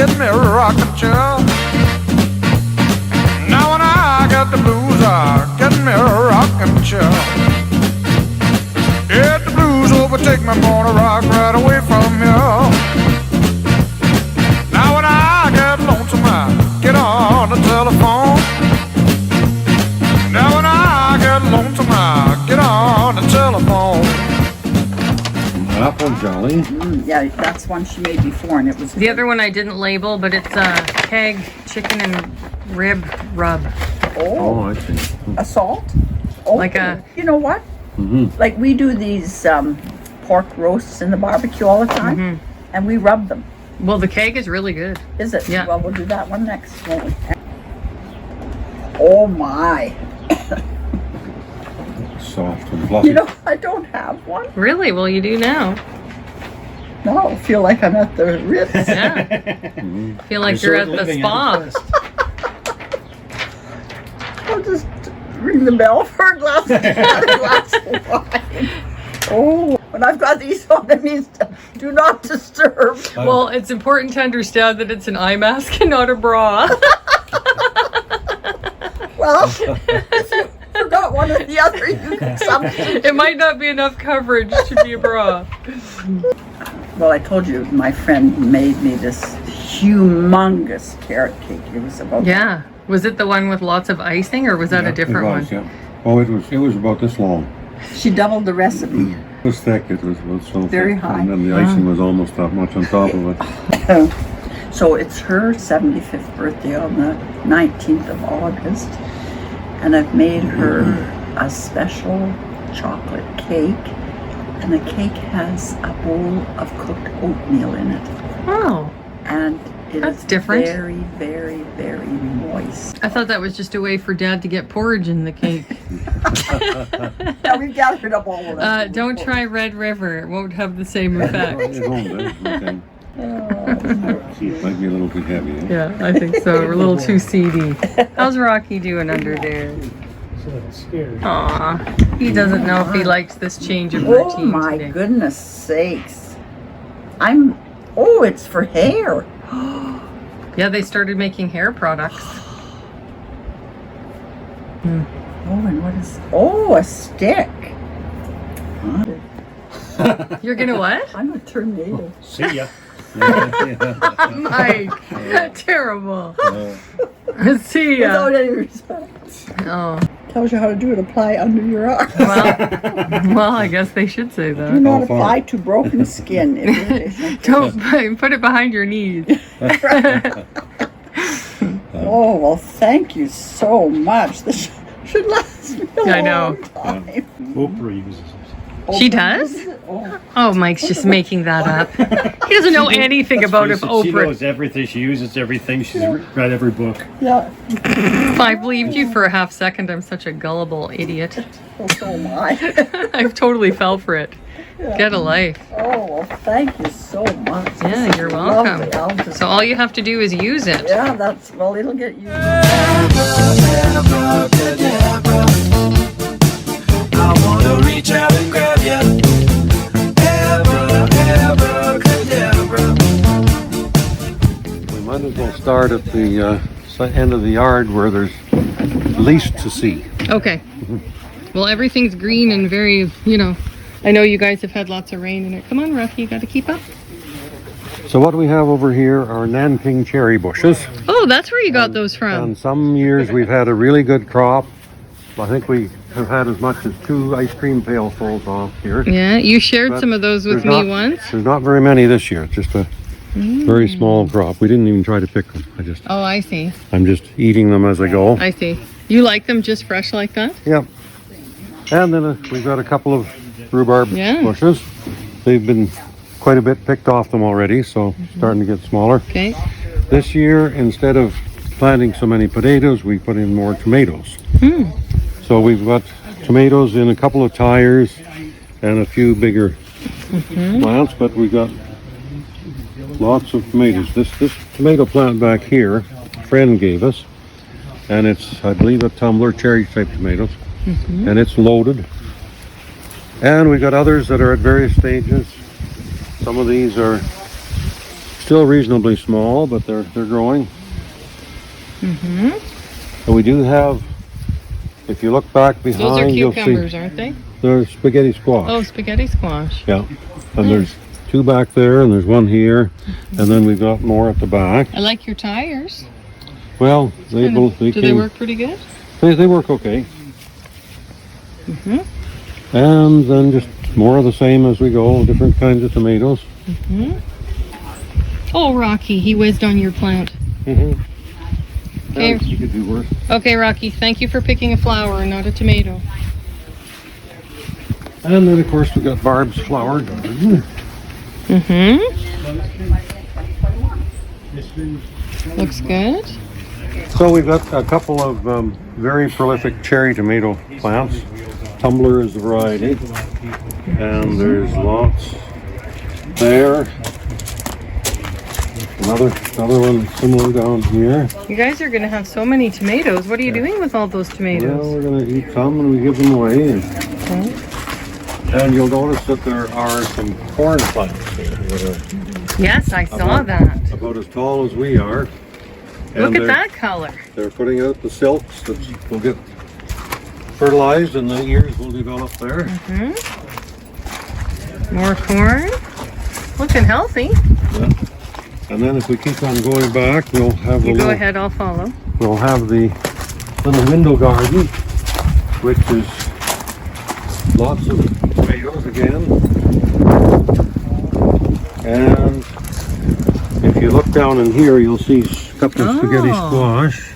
get me a rocking chair. Now when I got the blues, I get me a rocking chair. Yeah, the blues overtake me, I'm gonna rock right away from here. Now when I get lonesome, I get on the telephone. Now when I get lonesome, I get on the telephone. Apple jelly. Yeah, that's one she made before, and it was The other one I didn't label, but it's keg chicken and rib rub. Oh, I see. a salt. Oh, Like a- you know what? Like we do these pork roasts in the barbecue all the time, and we rub them. Well, the keg is really good. Is it? Yeah. Well, we'll do that one next. Won't we? Oh my! Soft and fluffy. You know, I don't have one. Really? Well, you do now. No, I feel like I'm at the Ritz. Yeah. Feel like you're at the spa. I'll just ring the bell for a glass of wine. Oh, when I've got these on, it means do not disturb. Well, it's important to understand that it's an eye mask and not a bra. Well, if you forgot one or the other, you can substitute. It might not be enough coverage to be a bra. Well, I told you, my friend made me this humongous carrot cake. It was about Yeah. Was it the one with lots of icing, or was that a different it was, one? Yeah. Oh, it was about this long. She doubled the recipe. It was thick. It was so Very thick. high. And then the icing was almost that much on top of it. So it's her 75th birthday on the 19th of August, and I've made her a special chocolate cake, and the cake has a bowl of cooked oatmeal in it, Oh, and it That's is different. very, very, very moist. I thought that was just a way for Dad to get porridge in the cake. Now we've gathered up all of it. Don't try Red River. It won't have the same effect. It won't, okay. It might be a little too heavy. Eh? Yeah, I think so. We're a little too seedy. How's Rocky doing under there? Aw, he doesn't know if he likes this change of routine Oh my today. goodness sakes! It's for hair. Yeah, they started making hair products. Oh, and what is? Oh, a stick. You're gonna what? I'm a tornado. See ya. Mike, terrible. See ya. Without any respect. Oh, Tells you how to do it. Apply under your arm. well, I guess they should say Do that. not How far? apply to broken skin. Don't put it behind your knees. Oh, well, thank you so much. This should last me a I know. long time. Oprah uses it. She does? Oh, Oh, Mike's just making that up. He doesn't know anything about if She Oprah. knows everything. She uses everything. She's read every book. yeah. I believed you for a half second. I'm such a gullible idiot. Oh, so am I. I've totally fell for it. Get a life. Oh, well, thank you so much. Yeah, This you're is welcome. lovely. I'll just, So all you have to do is use it. yeah, well, it'll get you. I wanna reach out and grab you. We might as well start at the end of the yard where there's least to see. Okay. Well, everything's green and very, I know you guys have had lots of rain in it. Come on, Rocky, you got to keep up. So what we have over here are Nanking cherry bushes. Oh, that's where you got those from. And some years we've had a really good crop. I think we have had as much as 2 ice cream pailfuls off here. Yeah, you shared But some of those with there's me once. There's not very many this year. It's just a very small crop. We didn't even try to pick them. Oh, I see. I'm just eating them as I go. I see. You like them just fresh like that? Yep. And then we've got a couple of rhubarb Yeah. bushes. They've been quite a bit picked off them already, so starting to get smaller. Okay. This year, instead of planting so many potatoes, we put in more tomatoes. So we've got tomatoes in a couple of tires and a few bigger plants, but we've got lots of tomatoes. This tomato plant back here, a friend gave us, and it's, I believe, a tumbler cherry type tomatoes, and it's loaded. And we've got others that are at various stages. Some of these are still still reasonably small, but they're growing. Mm-hmm. And we do have, if you look back Those are behind, you'll cucumbers, see aren't they? there's spaghetti squash. Oh, spaghetti squash. Yeah. And there's 2 back there, and there's 1 here, and then we've got more at the back. I like your tires. Well, they Do they work pretty good? They work okay. Mm-hmm. And then just more of the same as we go, different kinds of tomatoes. Mm-hmm. Oh, Rocky, he whizzed on your plant. Mm-hmm. Okay. You could do worse. Okay, Rocky, thank you for picking a flower and not a tomato. And then, of course, we got Barb's flower garden. Mm-hmm. Looks good. So we've got a couple of very prolific cherry tomato plants. Tumbler is the variety. And there's lots there. Another one similar down here. You guys are going to have so many tomatoes. What are you doing with all those Well, tomatoes? we're going to eat some and we give them away. Okay. And you'll notice that there are some corn plants here that are Yes, I saw that. about as tall as we are. Look And at that color. They're putting out the silks that will get fertilized and the ears will develop there. Mm-hmm. More corn. Looking healthy. Yeah. And then if we keep on going back, we'll have You go ahead, I'll follow. We'll have the little window garden, which is lots of tomatoes again. And if you look down in here, you'll see a couple of spaghetti squash.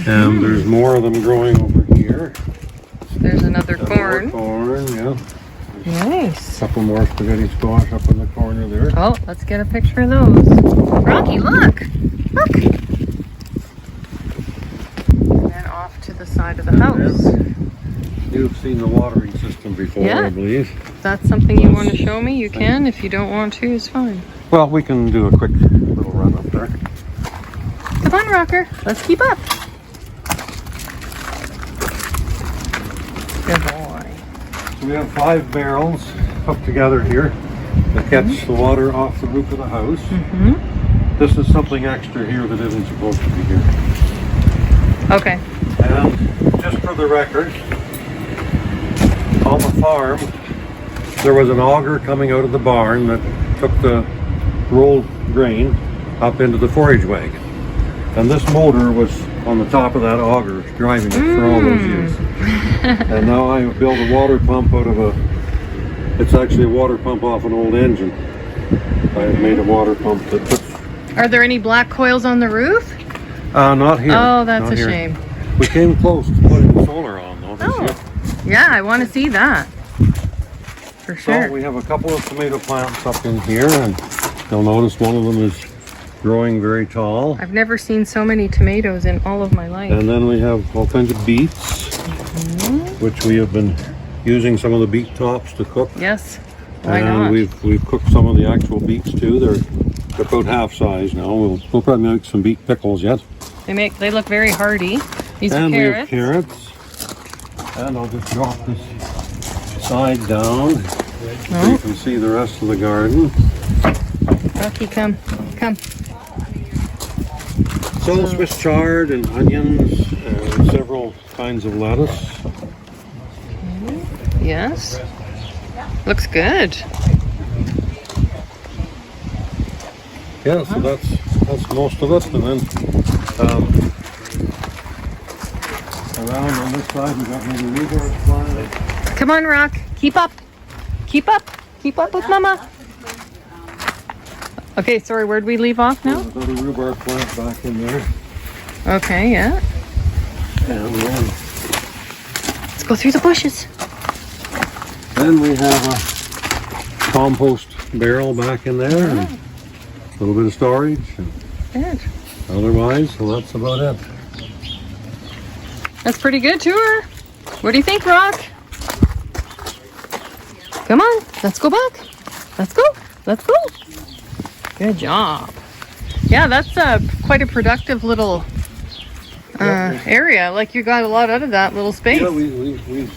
And there's more of them growing over here. There's another corn. More corn, yeah. Nice. Couple more spaghetti squash up in the corner there. Oh, let's get a picture of those. Rocky, look! Look! And then off to the side of the house. You've seen the watering system before, Yeah. I believe. If that's something you want to show me, you can. If you don't want to, it's fine. Well, we can do a quick little run up there. Come on, Rocker. Let's keep up. Good boy. So we have 5 barrels put together here that catch the water off the roof of the house. Mm-hmm. This is something extra here that isn't supposed to be here. Okay. And just for the record, on the farm, there was an auger coming out of the barn that took the rolled grain up into the forage wagon. And this motor was on the top of that auger driving it for all those years. And now I built a water pump out of it's actually a water pump off an old engine. I have made a water pump that puts... Are there any black coils on the roof? Not here. Oh, that's Not a here. shame. We came close to putting solar on though this year. Yeah, I want to see that. For sure. So we have a couple of tomato plants up in here, and you'll notice one of them is growing very tall. I've never seen so many tomatoes in all of my life. And then we have all kinds of beets, which we have been using some of the beet tops to cook. Yes. Why And not? we've cooked some of the actual beets too. They're about half size now. We'll probably make some beet pickles yet. They look very hardy. These And are we have carrots. carrots. And I'll just drop this side down so you can see the rest of the garden. Rocky, come. Come. So Swiss chard and onions and several kinds of lettuce. Yes. Looks good. Yeah, so that's most of it. And then around on this side we got maybe rhubarb plant. Come on, Rock. Keep up. Keep up. Keep up with Mama. Okay, sorry, where'd we leave off now? There's another rhubarb plant back in there. Okay, yeah. And then Let's go through the bushes. we have a compost barrel back in there. And a little bit of storage. And Good. otherwise, so that's about it. That's pretty good tour. What do you think, Rock? Come on, let's go back. Let's go. Let's go. Good job. Yeah, that's quite a productive little area. Like you got a lot out of that little space. Yeah, we've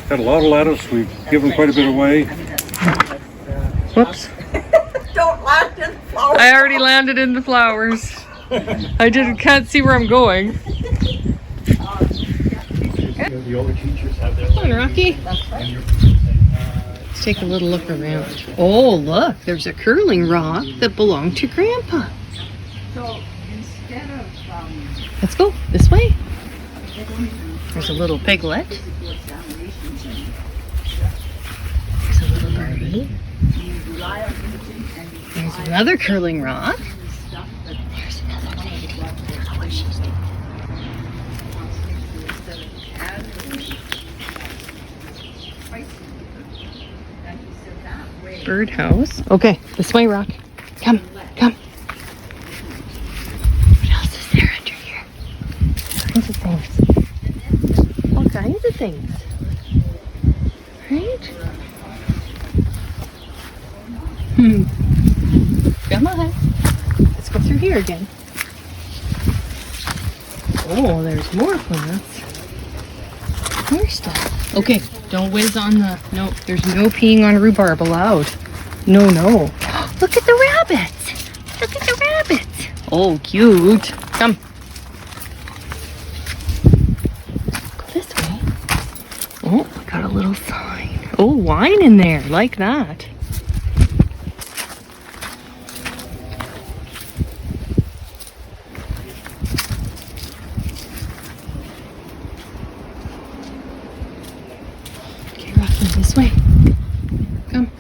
had a lot of lettuce. We've given quite a bit away. Whoops. I already landed in the flowers. Can't see where I'm going. The older teachers have their Come on, Rocky. Let's take a little look around. Oh, look, there's a curling rock that belonged to Grandpa. Let's go this way. There's a little piglet. There's a little birdie. There's another curling rock. There's another lady. I don't know what she's doing. Birdhouse. Okay, this way, Rock. Come, come. What else is there under here? All kinds of things. All kinds of things. Right? Come on. Let's go through here again. Oh, there's more plants. More stuff. Okay, don't whiz on the... No, there's no peeing on rhubarb allowed. No, no. Look at the rabbits. Look at the rabbits. Oh, cute. Come. Go this way. Oh, we got a little sign. Oh, wine in there. Like that. Okay, Rocky, this way. Come.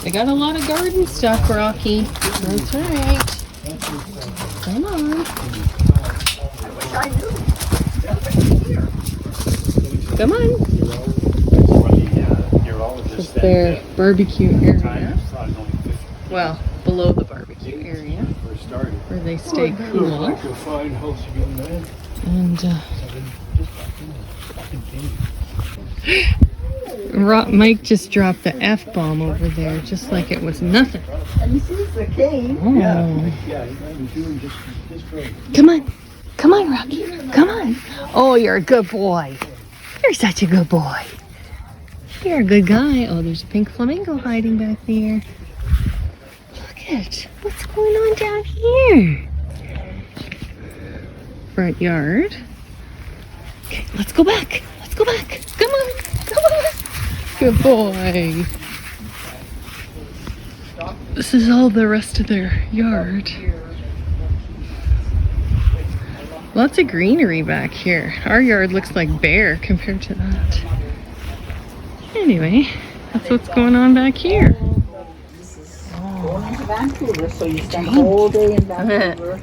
I got a lot of garden stuff, Rocky. That's right. Come on. Come on. It's their barbecue area. Well, below the barbecue area. Where they stay cool. And Mike just dropped the F-bomb over there, just like it was nothing. And this is the cave. Oh. Come on. Come on, Rocky. Come on. Oh, you're a good boy. You're such a good boy. You're a good guy. Oh, there's a pink flamingo hiding back there. Look at what's going on down here. Front yard. Okay, let's go back. Let's go back. Come on. Come on. Good boy. This is all the rest of their yard. Lots of greenery back here. Our yard looks like bare compared to that. Anyway, that's what's going on back here. Going into Vancouver, so you spend the whole day in Vancouver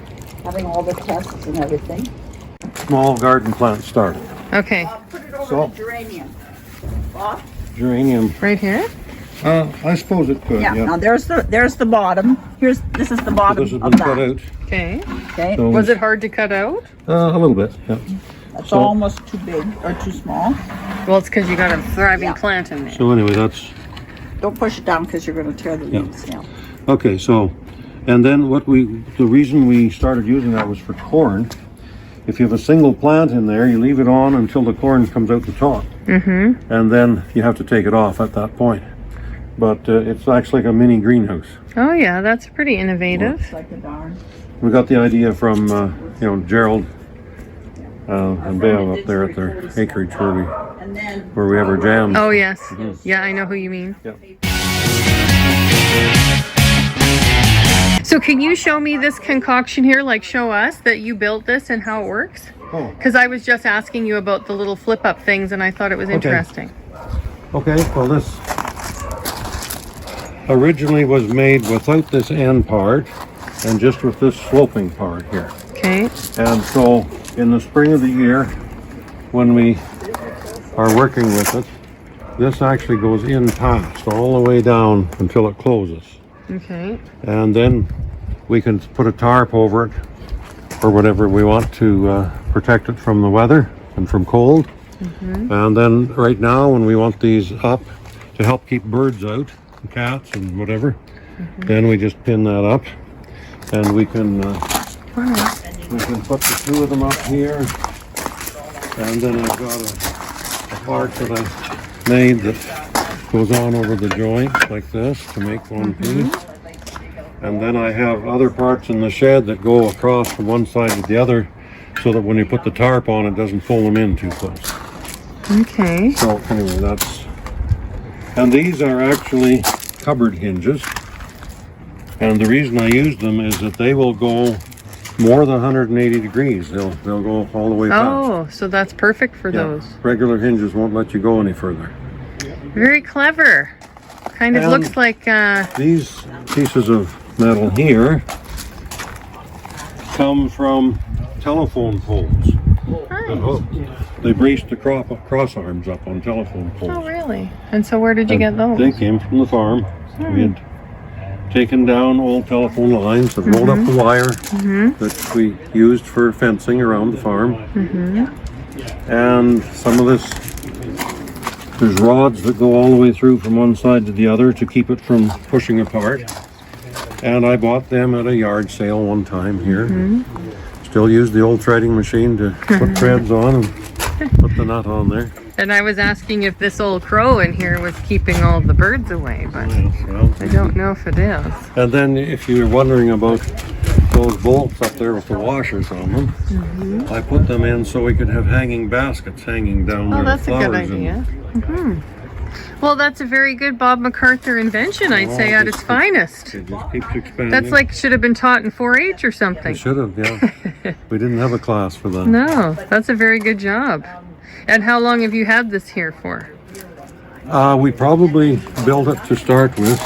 having all the tests and everything. Small garden plant start. Okay, Put it over So- the geranium. Bob? Geranium. right here? I suppose it could, Yeah, yeah. now there's the bottom. This is the bottom This has of been that. cut out. Okay. Okay, So Was it hard to cut out? a little bit, yeah. that's so- almost too big or too small. Well, it's because you got a thriving Yeah. plant in there. So anyway, that's Don't push it down because you're going to tear the leaves down. okay. So, and then the reason we started using that was for corn. If you have a single plant in there, you leave it on until the corn comes out the top, and then you have to take it off at that point. But it's actually like a mini greenhouse. Oh yeah, that's pretty innovative. It's like a darn. We got the idea from Gerald and Bale up there at their acreage And then where we have our jams. Oh yes. Yeah, I know who you mean. Yep. So can you show me this concoction here, like show us that you built this and how it works? Oh, Because I was just asking you about the little flip up things and I thought it was interesting. okay. Well, this originally was made without this end part and just with this sloping part here. Okay. And so in the spring of the year, when we are working with it, this actually goes in past all the way down until it closes. Okay. And then we can put a tarp over it or whatever we want to protect it from the weather and from cold. And then right now when we want these up to help keep birds out, cats and whatever, then we just pin that up and we can put the two of them up here. And then I've got a part that I made that goes on over the joint like this to make one piece. And then I have other parts in the shed that go across from one side to the other so that when you put the tarp on, it doesn't pull them in too close. Okay. So anyway, that's... And these are actually cupboard hinges. And the reason I use them is that they will go more than 180 degrees. They'll go all the way past. Oh, so that's perfect for those. Regular hinges won't let you go any further. Very clever. Kind of And looks like these pieces of metal here come from telephone poles. They braced the cross arms up on telephone poles. oh really? And so where did you get those? They came from the farm. We had taken down old telephone lines and rolled up the wire that we used for fencing around the farm. And some of this, there's rods that go all the way through from one side to the other to keep it from pushing apart. And I bought them at a yard sale one time here. Still use the old threading machine to put threads on and put the nut on there. And I was asking if this old crow in here was keeping all the birds away, but Well, I don't know if it is. and then if you're wondering about those bolts up there with the washers on them, I put them in so we could have hanging baskets hanging down Oh, where that's the a good flowers idea. Well, that's a very good Bob MacArthur invention, I'd say, at its finest. It just keeps expanding. That's like should have been taught in 4-H or something. It should have, yeah. We didn't have a class for that. No, that's a very good job. And how long have you had this here for? We probably built it to start with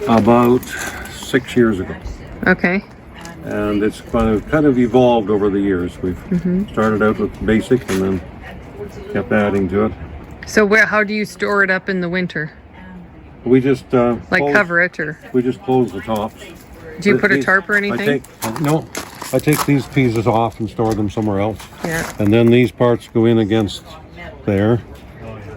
about 6 years ago. Okay. And it's kind of evolved over the years. We've started out with basic and then kept adding to it. So how do you store it up in the winter? We just Like cover it, or We just close the tops. do you put a These- tarp or anything? I take these pieces off and store them somewhere else. Yeah. And then these parts go in against there.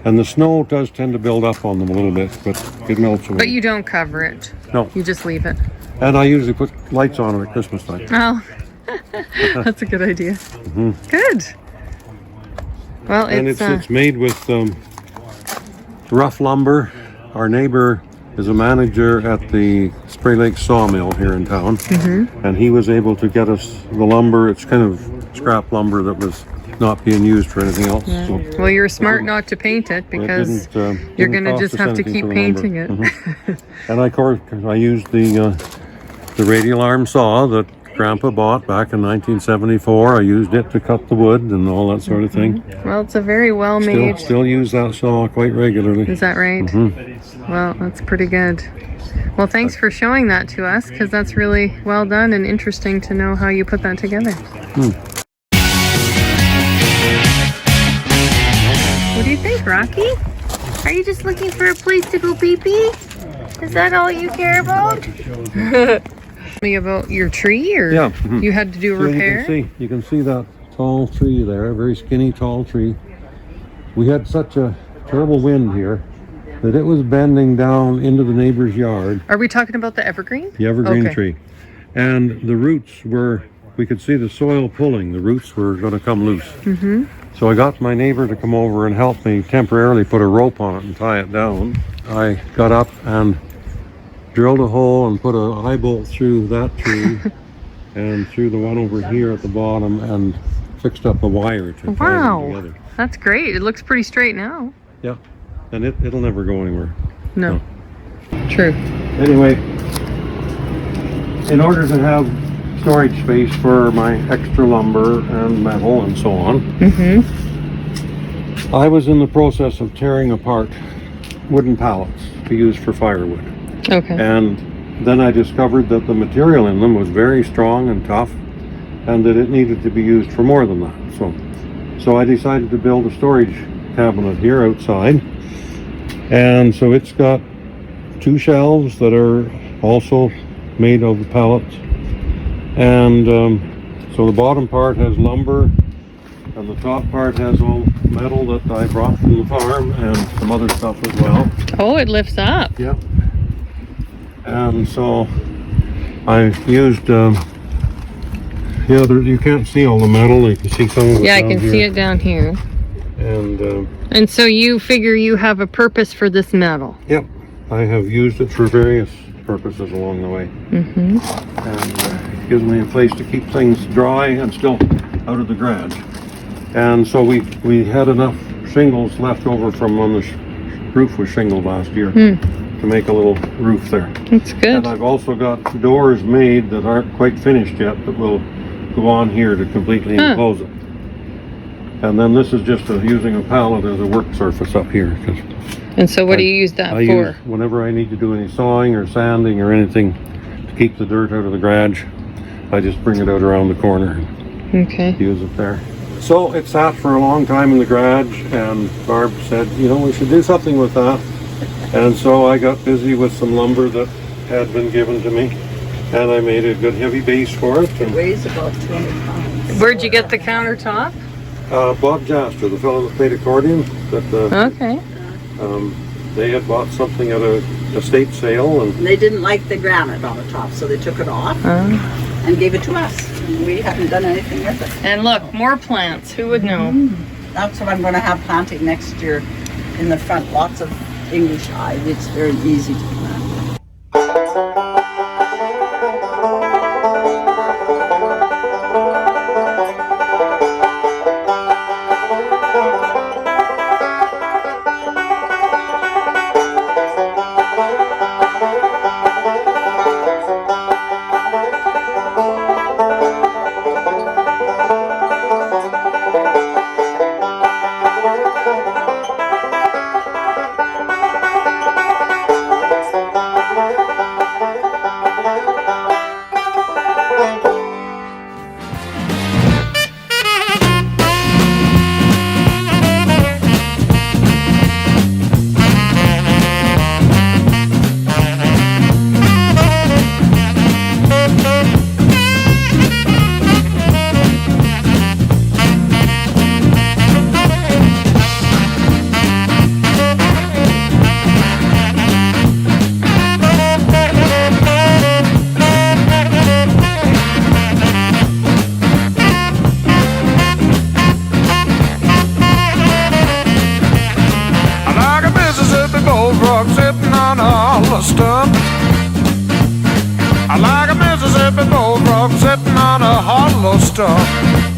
And the snow does tend to build up on them a little bit, but it melts away. But you don't cover it. No. You just leave it. And I usually put lights on it at Christmas time. Oh, that's a good idea. Good. Well, And it's it's made with rough lumber. Our neighbor is a manager at the Spray Lake sawmill here in town. And he was able to get us the lumber. It's kind of scrap lumber that was not being used for anything else. So well, you're smart not to paint it because didn't you're going to cost just us have to anything keep for the lumber. painting it. And of course, I used the radial arm saw that Grandpa bought back in 1974. I used it to cut the wood and all that sort of thing. Well, it's a very well made. Still use that saw quite regularly. Is that right? Well, that's pretty good. Well, thanks for showing that to us because that's really well done and interesting to know how you put that together. What do you think, Rocky? Are you just looking for a place to go pee-pee? Is that all you care about? Me about your tree, or Yeah. you had to do a So repair? you can see that tall tree there, a very skinny tall tree. We had such a terrible wind here that it was bending down into the neighbor's yard, Are we talking about the evergreen? the evergreen Okay. tree. And the roots we could see the soil pulling, the roots were going to come loose. So I got my neighbor to come over and help me temporarily put a rope on it and tie it down. I got up and drilled a hole and put an eye bolt through that tree and through the one over here at the bottom and fixed up a wire to tie them Wow, together. that's great. It looks pretty straight now. Yeah, and it'll never go anywhere. No. True. Anyway, in order to have storage space for my extra lumber and metal and so on, I was in the process of tearing apart wooden pallets to use for firewood. Okay. And then I discovered that the material in them was very strong and tough and that it needed to be used for more than that. So I decided to build a storage cabinet here outside. And so it's got 2 shelves that are also made of pallets. And so the bottom part has lumber and the top part has all metal that I brought from the farm and some other stuff as well. Oh, it lifts up. Yeah. And so I used, you can't see all the metal. You can see some of it Yeah, I down can here. see it down here. And so you figure you have a purpose for this metal. Yep, I have used it for various purposes along the way. Mm-hmm. And it gives me a place to keep things dry and still out of the garage. And so we had enough shingles left over from when the roof was shingled last year to make a little roof there. That's good. And I've also got doors made that aren't quite finished yet that will go on here to completely enclose it. And then this is just using a pallet as a work surface up here. And so what do you use that for? Use whenever I need to do any sawing or sanding or anything to keep the dirt out of the garage, I just bring it out around the corner and use it there. So it sat for a long time in the garage, and Barb said, you know, we should do something with that. And so I got busy with some lumber that had been given to me, and I made a good heavy base for it. It weighs about 200 pounds. Where'd you get the countertop? Bob Jaster, the fellow that played accordion, Okay. They had bought something at a estate sale, and They didn't like the granite on the top, so they took it off and gave it to us. And we haven't done anything with it. And look, more plants. Who would know? That's what I'm going to have planting next year in the front. Lots of English ivy. It's very easy to plant. Stump. I like a Mississippi bullfrog sitting on a hollow stump.